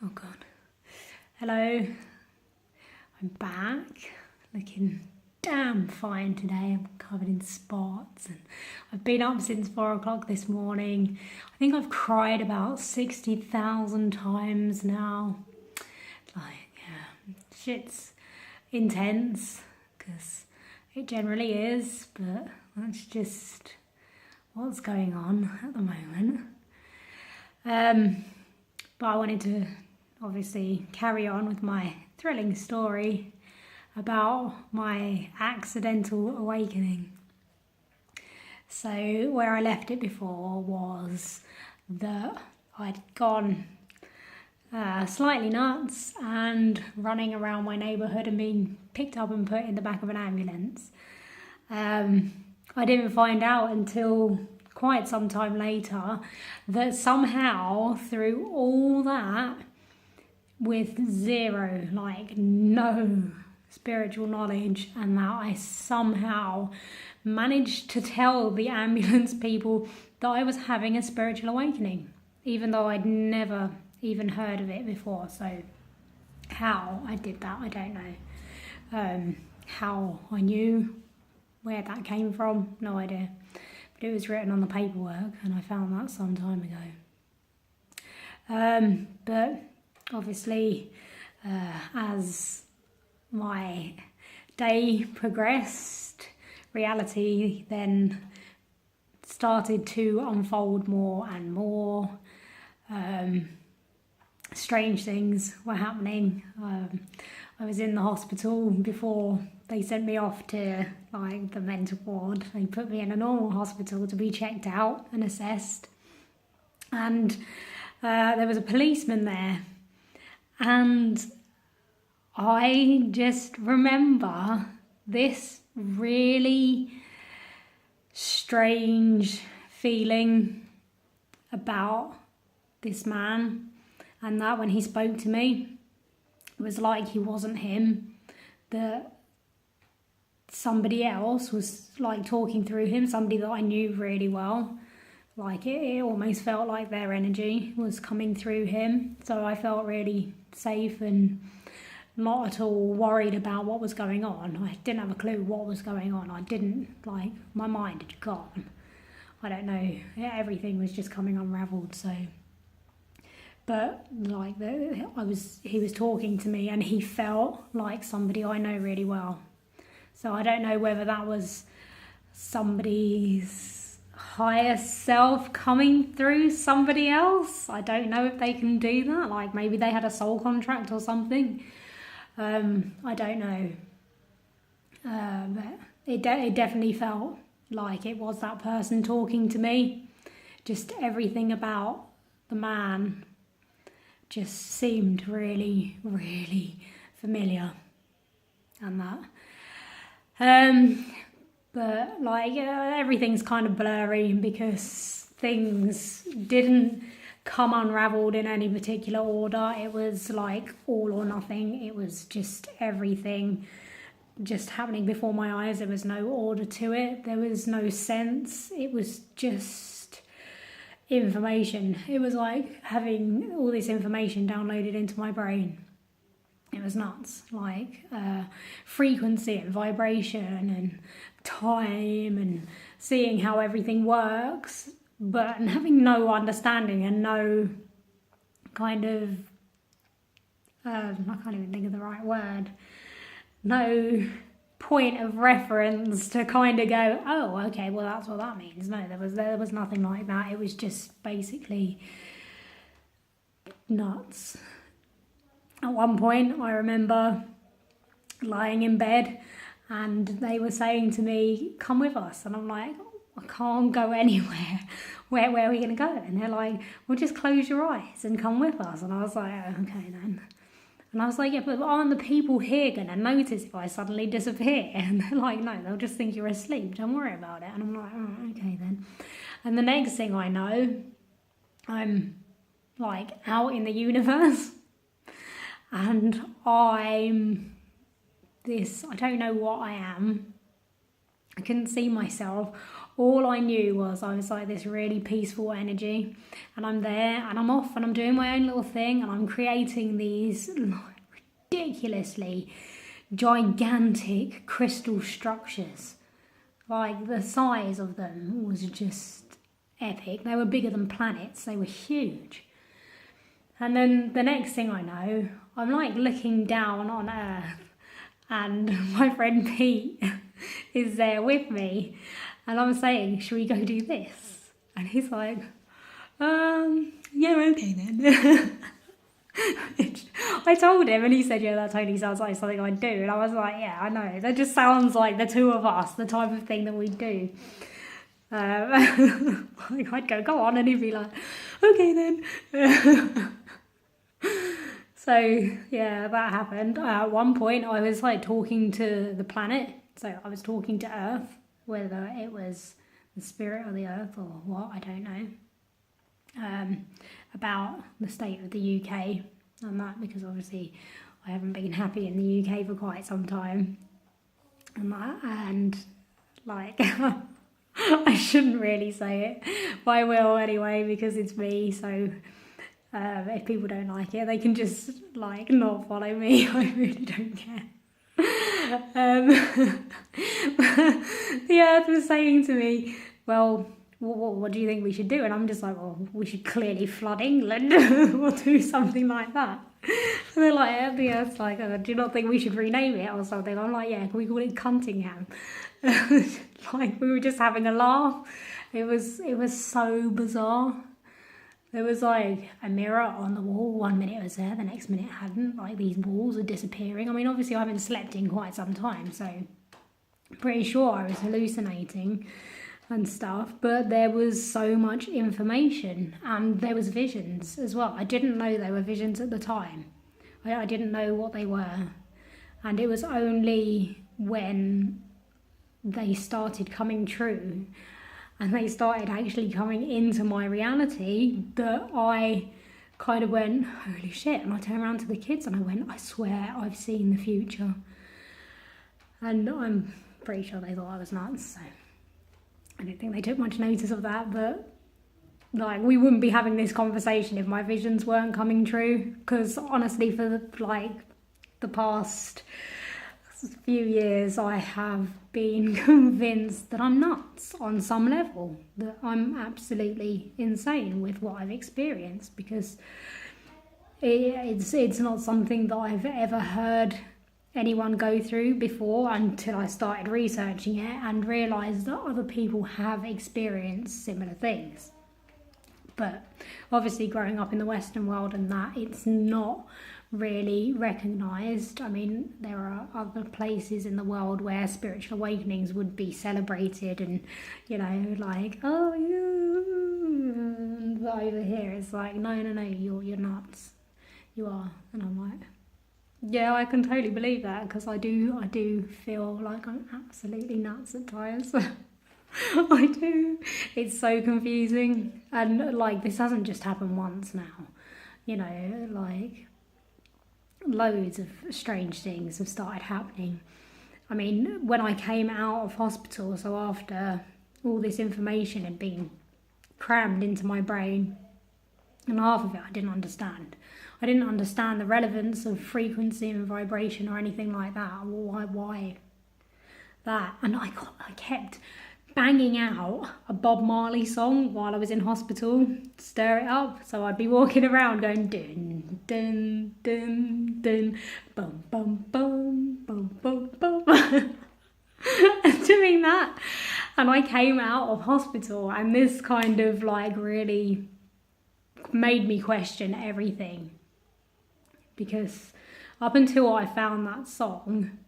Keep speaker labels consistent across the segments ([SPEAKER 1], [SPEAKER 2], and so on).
[SPEAKER 1] Oh God. Hello. I'm back. Looking damn fine today. I'm covered in spots and I've been up since 4 o'clock this morning. I think I've cried about 60,000 times now. Shit's intense because it generally is, but that's just what's going on at the moment. But I wanted to obviously carry on with my thrilling story about my accidental awakening. So where I left it before was that I'd gone slightly nuts and running around my neighbourhood and being picked up and put in the back of an ambulance. I didn't find out until quite some time later that somehow through all that, with zero, no spiritual knowledge, and that I somehow managed to tell the ambulance people that I was having a spiritual awakening, even though I'd never even heard of it before. So how I did that, I don't know. How I knew where that came from, no idea. But it was written on the paperwork and I found that some time ago. But obviously, as my day progressed, reality then started to unfold more and more. Strange things were happening. I was in the hospital before they sent me off to the mental ward. They put me in a normal hospital to be checked out and assessed. And there was a policeman there. And I just remember this really strange feeling about this man, and that when he spoke to me, it was like he wasn't him, that somebody else was talking through him, somebody that I knew really well. It almost felt like their energy was coming through him. So I felt really safe and not at all worried about what was going on. I didn't have a clue what was going on. I didn't, my mind had gone. I don't know, everything was just coming unravelled, so. But he was talking to me and he felt like somebody I know really well. So I don't know whether that was somebody's higher self coming through somebody else. I don't know if they can do that. Maybe they had a soul contract or something. I don't know. But it definitely felt like it was that person talking to me. Just everything about the man just seemed really, really familiar. And that. But everything's kind of blurry because things didn't come unravelled in any particular order. It was all or nothing. It was just everything just happening before my eyes. There was no order to it. There was no sense. It was just information. It was like having all this information downloaded into my brain. It was nuts, frequency and vibration and time and seeing how everything works, but having no understanding and no kind of, I can't even think of the right word, no point of reference to kind of go, oh, okay, well, that's what that means. No, there was nothing like that. It was just basically nuts. At one point, I remember lying in bed and they were saying to me, come with us. And I'm like, I can't go anywhere. Where are we going to go? And they're like, well, just close your eyes and come with us. And I was like, oh, okay then. And I was like, yeah, but aren't the people here going to notice if I suddenly disappear? And they're like, no, they'll just think you're asleep. Don't worry about it. And I'm like, oh, okay then. And the next thing I know, I'm out in the universe. And I'm this, I don't know what I am. I couldn't see myself. all I knew was I was like this really peaceful energy, and I'm there and I'm off and I'm doing my own little thing, and I'm creating these ridiculously gigantic crystal structures. Like, the size of them was just epic. They were bigger than planets. They were huge. And then the next thing I know, I'm like looking down on Earth, and my friend Pete is there with me, and I'm saying, should we go do this? And he's like, yeah, okay then. I told him, and he said, yeah, that totally sounds like something I'd do. And I was like, yeah, I know. That just sounds like the two of us, the type of thing that we do. I'd go on, and he'd be like, okay then. So, yeah, that happened. At one point, I was like talking to the planet. So I was talking to Earth, whether it was the spirit of the Earth or what, I don't know, about the state of the UK and that, because obviously I haven't been happy in the UK for quite some time. And like, I shouldn't really say it, but I will anyway, because it's me, so... if people don't like it, they can just like not follow me. I really don't care. The Earth was saying to me, well, what do you think we should do? And I'm just like, well, we should clearly flood England or do something like that. And they're like, the Earth's like, oh, do you not think we should rename it or something? I'm like, yeah, can we call it Cuntingham? Like, we were just having a laugh. It was so bizarre. There was like a mirror on the wall. 1 minute it was there, the next minute it hadn't. Like, these walls are disappearing. I mean, obviously I haven't slept in quite some time, so I'm pretty sure I was hallucinating and stuff. But there was so much information, and there was visions as well. I didn't know they were visions at the time. I didn't know what they were. And it was only when they started coming true and they started actually coming into my reality that I kind of went, holy shit. And I turned around to the kids and I went, I swear I've seen the future. And I'm pretty sure they thought I was nuts. So I don't think they took much notice of that. But like, we wouldn't be having this conversation if my visions weren't coming true. Because honestly, for the past few years, I have been convinced that I'm nuts on some level, that I'm absolutely insane with what I've experienced, because it's not something that I've ever heard anyone go through before until I started researching it and realised that other people have experienced similar things. But obviously, growing up in the Western world and that, it's not really recognised. I mean, there are other places in the world where spiritual awakenings would be celebrated and, you know, like, oh, yeah. But over here it's like, no, you're nuts. You are. And I'm like, yeah, I can totally believe that, because I do feel like I'm absolutely nuts at times. I do. It's so confusing. And like, this hasn't just happened once now. You know, like, loads of strange things have started happening. I mean, when I came out of hospital, so after all this information had been crammed into my brain, and half of it I didn't understand. I didn't understand the relevance of frequency and vibration or anything like that. Why that? And I kept banging out a Bob Marley song while I was in hospital to stir it up. So I'd be walking around going dun dun dun dun bum bum bum bum bum bum and doing that. And I came out of hospital, and this kind of like really made me question everything, because up until I found that song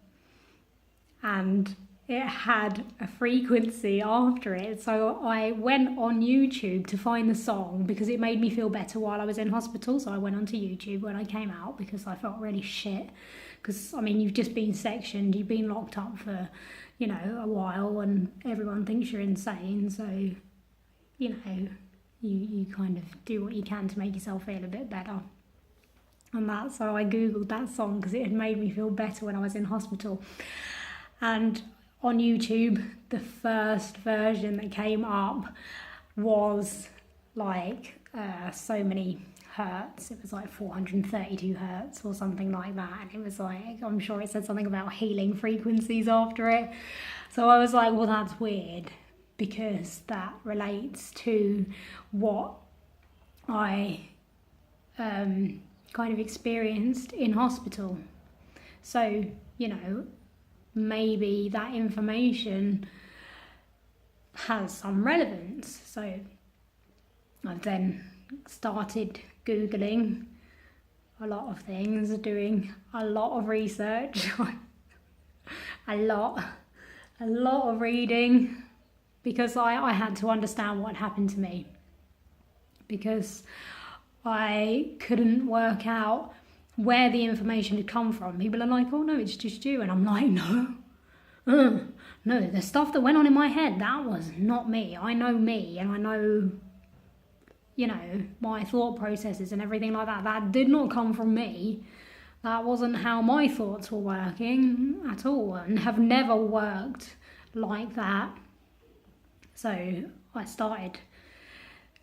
[SPEAKER 1] and it had a frequency after it, so I went on YouTube to find the song because it made me feel better while I was in hospital. So I went onto YouTube when I came out because I felt really shit, because I mean, you've just been sectioned, you've been locked up for, you know, a while, and everyone thinks you're insane, so, you know, you kind of do what you can to make yourself feel a bit better. And that, so I googled that song because it had made me feel better when I was in hospital. And on YouTube, the first version that came up was like so many hertz. It was like 432 hertz or something like that. And it was like, I'm sure it said something about healing frequencies after it. So I was like, well, that's weird, because that relates to what I kind of experienced in hospital. So, you know, maybe that information has some relevance. So I've then started Googling a lot of things, doing a lot of research, a lot of reading, because I had to understand what happened to me, because I couldn't work out where the information had come from. People are like, oh no, it's just you. And I'm like, no, the stuff that went on in my head, that was not me. I know me, and I know, you know, my thought processes and everything like that. That did not come from me. That wasn't how my thoughts were working at all, and have never worked like that. So I started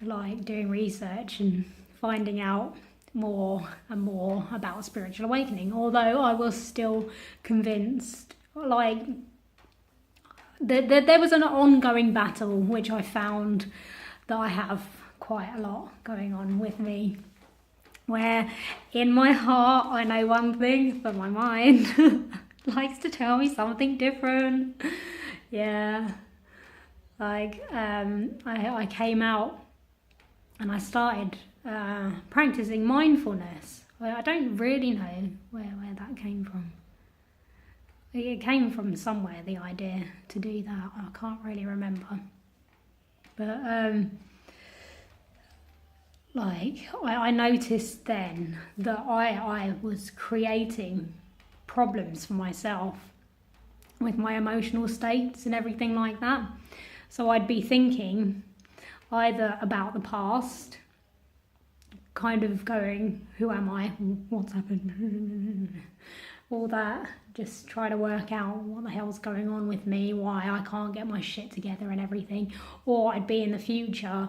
[SPEAKER 1] like doing research and finding out more and more about spiritual awakening, although I was still convinced, like, there was an ongoing battle, which I found that I have quite a lot going on with me, where in my heart I know one thing, but my mind likes to tell me something different. Yeah, like I came out and I started practicing mindfulness. I don't really know where that came from. It came from somewhere, the idea to do that. I can't really remember. But like I noticed then that I was creating problems for myself with my emotional states and everything like that. So I'd be thinking either about the past, kind of going, who am I? What's happened? All that. Just try to work out what the hell's going on with me, why I can't get my shit together and everything. Or I'd be in the future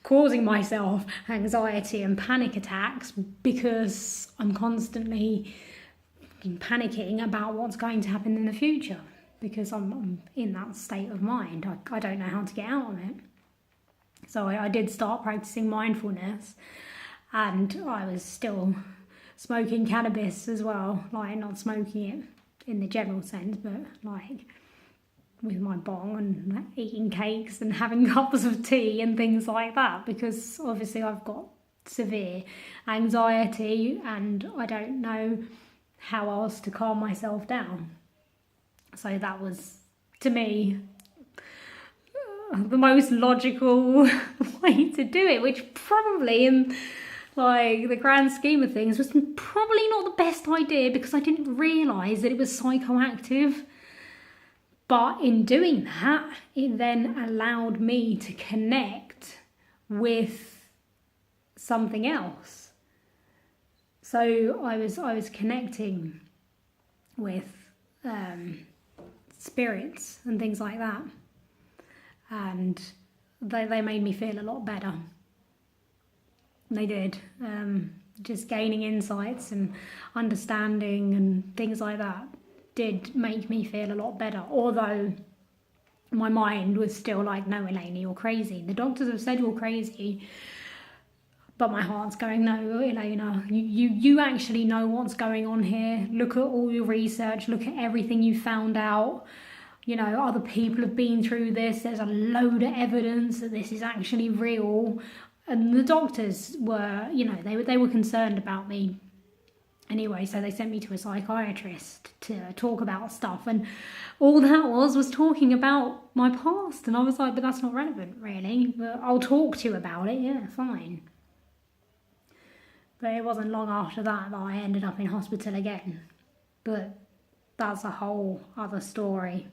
[SPEAKER 1] causing myself anxiety and panic attacks because I'm constantly panicking about what's going to happen in the future, because I'm in that state of mind. I don't know how to get out of it. So I did start practicing mindfulness, and I was still smoking cannabis as well, like not smoking it in the general sense, but like with my bong and eating cakes and having cups of tea and things like that, because obviously I've got severe anxiety and I don't know how else to calm myself down. So that was, to me, the most logical way to do it, which probably in like the grand scheme of things was probably not the best idea, because I didn't realise that it was psychoactive. But in doing that, it then allowed me to connect with something else. So I was connecting with spirits and things like that, and they made me feel a lot better. They did. Just gaining insights and understanding and things like that did make me feel a lot better, although my mind was still like, no, Elaine, you're crazy. The doctors have said you're crazy, but my heart's going, no, Elena, you actually know what's going on here. Look at all your research, look at everything you found out. You know, other people have been through this. There's a load of evidence that this is actually real. And the doctors were, you know, they were concerned about me anyway, so they sent me to a psychiatrist to talk about stuff, and all that was talking about my past. And I was like, but that's not relevant, really. But I'll talk to you about it, yeah, fine. But it wasn't long after that I ended up in hospital again. But that's a whole other story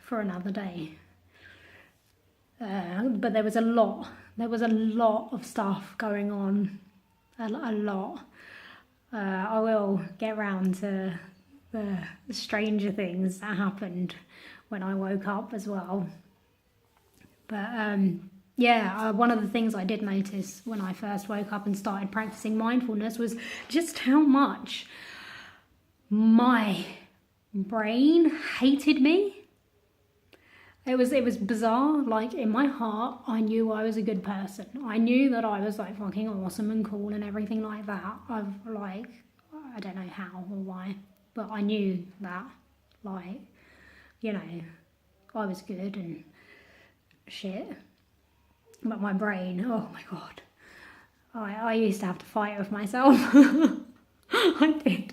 [SPEAKER 1] for another day. But there was a lot of stuff going on, a lot. I will get round to stranger things that happened when I woke up as well. But yeah, one of the things I did notice when I first woke up and started practicing mindfulness was just how much my brain hated me. It was bizarre. Like, in my heart, I knew I was a good person. I knew that I was like fucking awesome and cool and everything like that. I don't know how or why, but I knew that, like, you know, I was good and shit. But my brain, oh my god, I used to have to fight with myself. I did.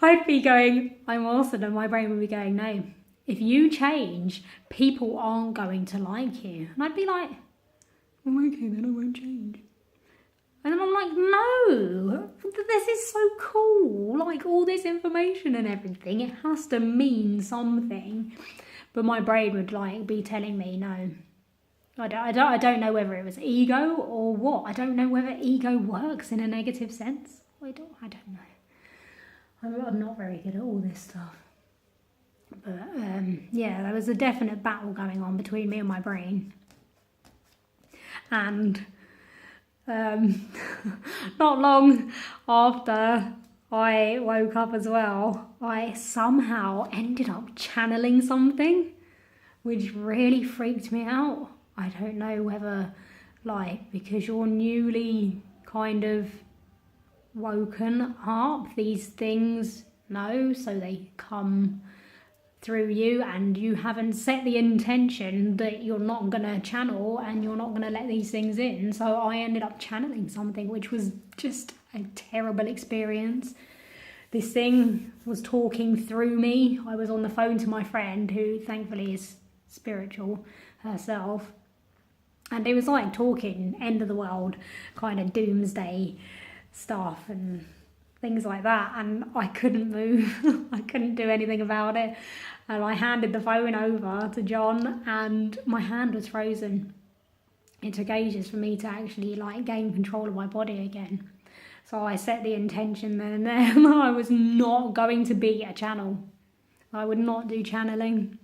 [SPEAKER 1] I'd be going, I'm awesome, and my brain would be going, no, if you change, people aren't going to like you. And I'd be like, oh, okay, then I won't change. And then I'm like, no, this is so cool. Like, all this information and everything, it has to mean something. But my brain would like be telling me, no. I don't know whether it was ego or what. I don't know whether ego works in a negative sense. I don't know. I'm not very good at all this stuff. But yeah, there was a definite battle going on between me and my brain. And not long after I woke up as well, I somehow ended up channeling something, which really freaked me out. I don't know whether, like, because you're newly kind of woken up, these things know, so they come through you, and you haven't set the intention that you're not gonna channel and you're not gonna let these things in. So I ended up channeling something, which was just a terrible experience. This thing was talking through me. I was on the phone to my friend, who thankfully is spiritual herself, and it was like talking end of the world kind of doomsday stuff and things like that, and I couldn't move. I couldn't do anything about it, and I handed the phone over to John and my hand was frozen. It took ages for me to actually like gain control of my body again. So I set the intention then and there that I was not going to be a channel. I would not do channeling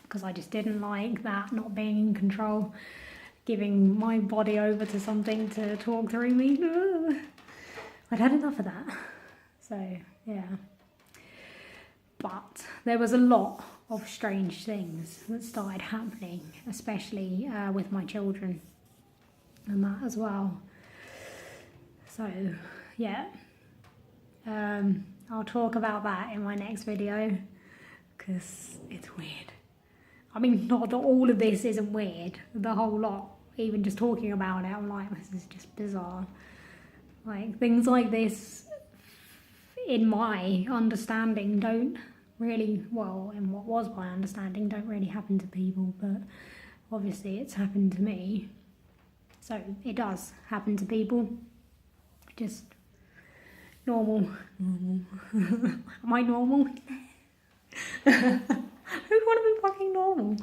[SPEAKER 1] because I just didn't like that, not being in control, giving my body over to something to talk through me. I'd had enough of that. So, yeah. But there was a lot of strange things that started happening, especially with my children and that as well. So, yeah. I'll talk about that in my next video because it's weird. I mean, not that all of this isn't weird, the whole lot. Even just talking about it, I'm like, this is just bizarre. Like, things like this, in my understanding, don't really, well, in what was my understanding, don't really happen to people, but obviously it's happened to me. So it does happen to people. Just normal. Am I normal? Who'd want to be fucking normal?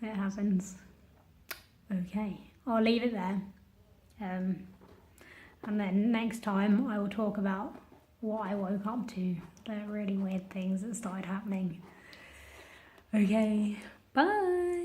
[SPEAKER 1] It happens. Okay, I'll leave it there. And then next time I will talk about what I woke up to, the really weird things that started happening. Okay, bye.